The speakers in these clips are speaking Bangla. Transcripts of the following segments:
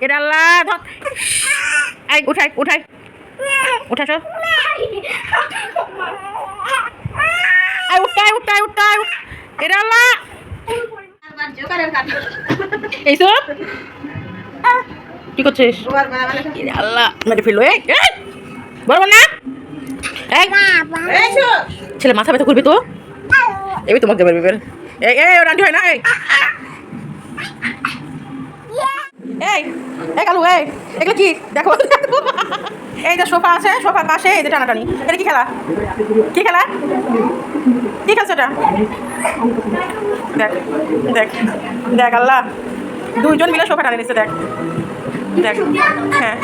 এটা আল্লাহ ধর উঠাই উঠাই উঠাছ উঠতাই উঠতাই উঠতাই এটা আল্লাহ এইসব কি করছিস আল্লাহ মেরে ফেললো বলবো না ছেলে মাথা ব্যথা করবি তো এবার তোমাকে দেবে বের এই রান্ডি হয় না এই এই কালু এগুলো কি দেখো এই যে সোফা আছে সোফার পাশে এই যে টানাটানি এটা কি খেলা কি খেলা কি খেলছে এটা দেখ দেখ দেখ আল্লাহ দুইজন মিলে সোফা টানে নিচ্ছে দেখ দেখ হ্যাঁ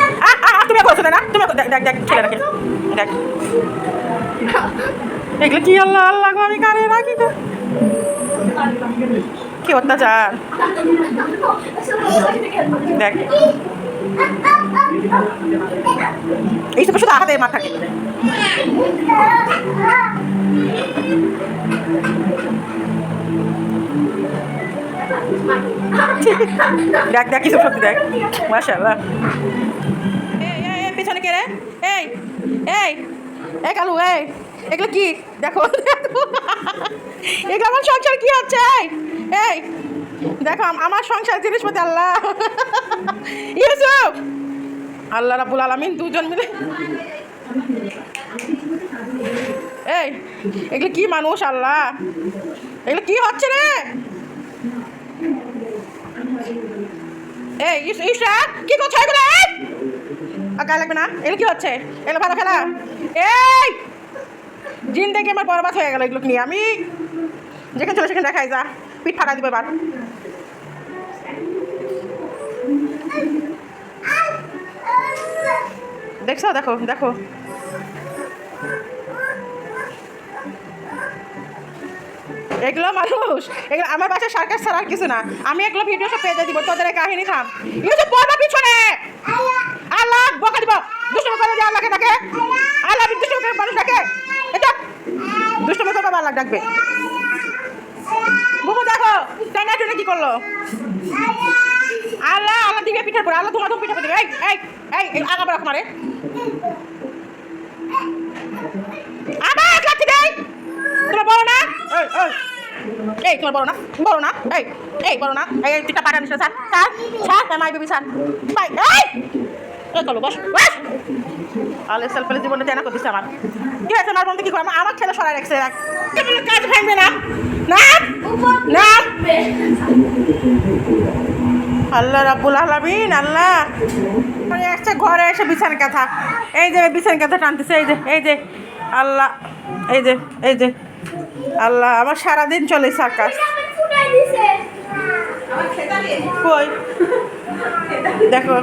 তুমি করছো না তুমি দেখ দেখ ছেলেটাকে দেখ এগুলো কি আল্লাহ আল্লাহ আমি কারে রাখি তো কি অত্যাচার দেখ এই সব শুধু আঘাতে মার থাকে দেখ দেখ কিছু সত্যি দেখ মাশাআল্লাহ পেছনে কে রে এই এই এই কালু এগুলো কি দেখো এগুলো আমার সংসার কি হচ্ছে এই দেখো আমার সংসার জিনিসপত্র আল্লাহ ইউসুফ আল্লাহ রাব্বুল আলামিন দুজন মিলে এই এগুলো কি মানুষ আল্লাহ এগুলো কি হচ্ছে রে এই ইশরাত কি করছো এগুলো গায়ে লাগবে না এগুলো কি হচ্ছে এগুলো ভালো খেলা এই জিন্দেগি আমার বরবাদ হয়ে গেল এগুলো নিয়ে আমি যেখানে চলে সেখানে দেখাই যা পিঠ ফাটা দিবে এবার দেখছো দেখো দেখো এগুলো মানুষ এগুলো আমার বাসায় সার্কাস ছাড়া আর কিছু না আমি এগুলো ভিডিও সব পেয়ে দিব তোদের কাহিনী থাম ইউসুফ পড়বা পিছনে আল্লাহ বকা দিব দুষ্টুমি করে দিয়ে আল্লাহকে ডাকে আল্লাহ দুষ্টুমি করে মানুষ ডাকে এটা দুষ্টুমি করে আল্লাহ ডাকবে বুবু দেখো টাইনা টুনে কি করলো আল্লাহ আল্লাহ দিবে পিঠার পরে আল্লাহ তোমার পিঠা দিবে এই আগাবার রাখ মারে আবার লাঠি দেই তোমার বড় না এই তোমার বড় না এই বড় না এই তুইটা পাটা নিস sir sir my baby sir bye এই চলো বস আলে সেলফেলে জীবনে তেনা করতেছে আমার কি হয়েছে আমার বন্ধু কি করে আমার ছেলে সরাই রাখছে কাজ ভাঙবে না না না আল্লাহ রাব্বুল আলামিন আল্লাহ একটা ঘরে এসে বিছানা কাঁথা এই যে বিছানা কাঁথা টানতেছে এই যে আল্লাহ এই যে আল্লাহ আমার সারাদিন চলে সার্কাস কই দেখো